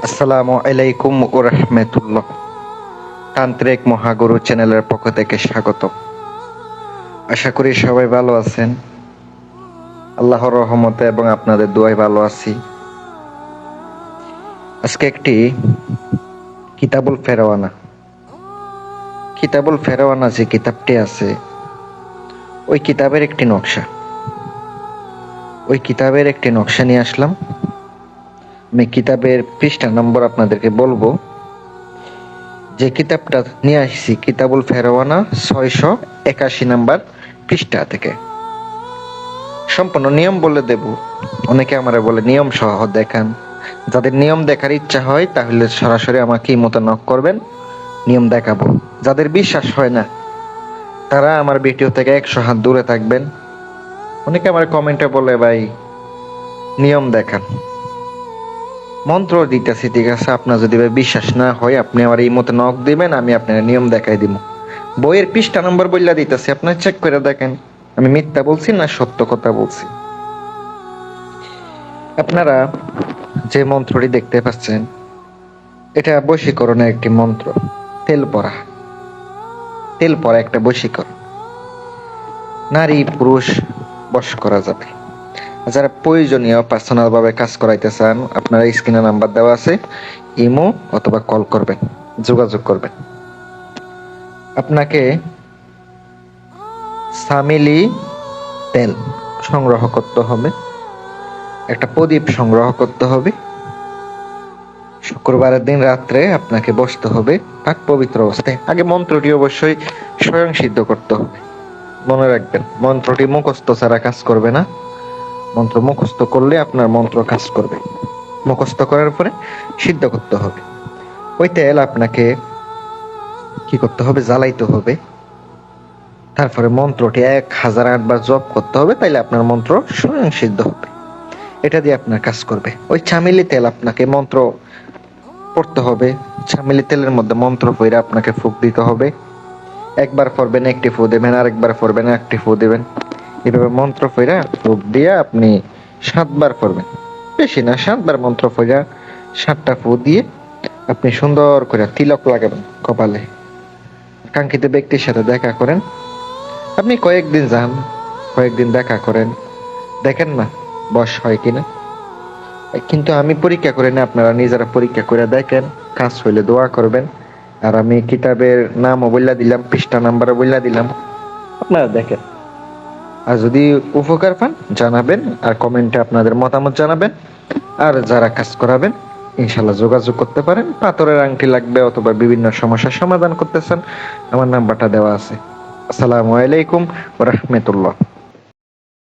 আসসালামু আলাইকুম ওয়া রাহমাতুল্লাহ। তান্ত্রিক মহাগুরু চ্যানেলের পক্ষ থেকে স্বাগত। আশা করি সবাই ভালো আছেন। আল্লাহর রহমতে এবং আপনাদের দোয়ায় ভালো আছি। আজকে একটি কিতাবুল ফেরওয়ানা যে কিতাবটি আছে, ওই কিতাবের একটি নকশা নিয়ে আসলাম। আমি কিতাবের পৃষ্ঠা নম্বর আপনাদেরকে বলবো। যে কিতাবটা নিয়ে আসছি, কিতাবুল ফেরওয়ানা 681 নাম্বার পৃষ্ঠা থেকে। সম্পূর্ণ নিয়ম বলে দেব। অনেকে আমারে বলে নিয়ম সহ দেখান। যাদের নিয়ম দেখার ইচ্ছা হয় তাহলে সরাসরি আমাকে ইমোতে নক করবেন, নিয়ম দেখাবো। যাদের বিশ্বাস হয় না তারা আমার ভিডিও থেকে 100 হাত দূরে থাকবেন। অনেকে আমার কমেন্টে বলে ভাই নিয়ম দেখান, মন্ত্র দিতেছি, ঠিক আছে, আপনার যদি ভাই বিশ্বাস না হয় আপনি আমার ইমোতে নক দিবেন, আমি আপনার নিয়ম দেখাই দিব। বইয়ের পৃষ্ঠা নম্বর বললা দিতেছি, আপনার চেক করে দেখেন আমি মিথ্যা বলছি না সত্য কথা বলছি। আপনারা যে মন্ত্রটি দেখতে পাচ্ছেন, এটা বশীকরণের একটি মন্ত্র। তেল পরা একটা বশীকরণ। নারী পুরুষ বশ করা যাবে। যারা প্রয়োজনীয় পার্সোনাল ভাবে কাজ করাইতে চান, আপনারা স্ক্রিনে নাম্বার দেওয়া আছে, ইমো অথবা কল করবেন, যোগাযোগ করবেন। আপনাকে সামিলি তেল সংগ্রহ করতে হবে, একটা প্রদীপ সংগ্রহ করতে হবে। শুক্রবারের দিন রাত্রে আপনাকে বসতে হবে পাক পবিত্র অবস্থায়। আগে মন্ত্রটি অবশ্যই স্বয়ং সিদ্ধ করতে হবে। মনে রাখবেন, মন্ত্রটি মুখস্থ ছাড়া কাজ করবে না। মন্ত্র মুখস্থ করলে আপনার মন্ত্র কাজ করবে। মুখস্থ করার পরে সিদ্ধ করতে হবে। ওই তেল আপনাকে কি করতে হবে? জ্বালাইতে হবে। তারপরে মন্ত্রটি 1008 বার জপ করতে হবে, তাইলে আপনার মন্ত্র স্বয়ং সিদ্ধ হবে। এটা দিয়ে আপনার কাজ করবে। ওই চামেলি তেল আপনাকে মন্ত্র পড়তে হবে। চামেলি তেলের মধ্যে মন্ত্র পড়ে আপনাকে ফুঁক দিতে হবে। একবার পড়বেন একটি ফু দেবেন, আরেকবার পড়বেন একটি ফু দেবেন। এভাবে মন্ত্র পড়ে ফুঁক দিয়ে আপনি 7 বার পড়বেন, বেশি না, 7 বার মন্ত্র পড়ে 7টা ফু দিয়ে আপনি সুন্দর করে তিলক লাগাবেন কপালে। কাঙ্ক্ষিত ব্যক্তির সাথে দেখা করেন। আপনি কয়েকদিন যান, কয়েকদিন দেখা করেন, দেখেন না বশ হয় কিনা। কিন্তু আমি পরীক্ষা করে না, আপনারা নিজেরা পরীক্ষা করে দেখেন, কাজ হইলে দোয়া করবেন। আর আমি কিতাবের নামও বললা দিলাম, পৃষ্ঠা নাম্বারও বললা দিলাম, আপনারা দেখেন। আর যদি উপকার পান জানাবেন, আর কমেন্টে আপনাদের মতামত জানাবেন। আর যারা কাজ করাবেন ইনশাল্লাহ যোগাযোগ করতে পারেন। পাথরের আংটি লাগবে অথবা বিভিন্ন সমস্যার সমাধান করতে চান, আমার নাম্বারটা দেওয়া আছে। আসসালামু আলাইকুম ওয়া রাহমাতুল্লাহ।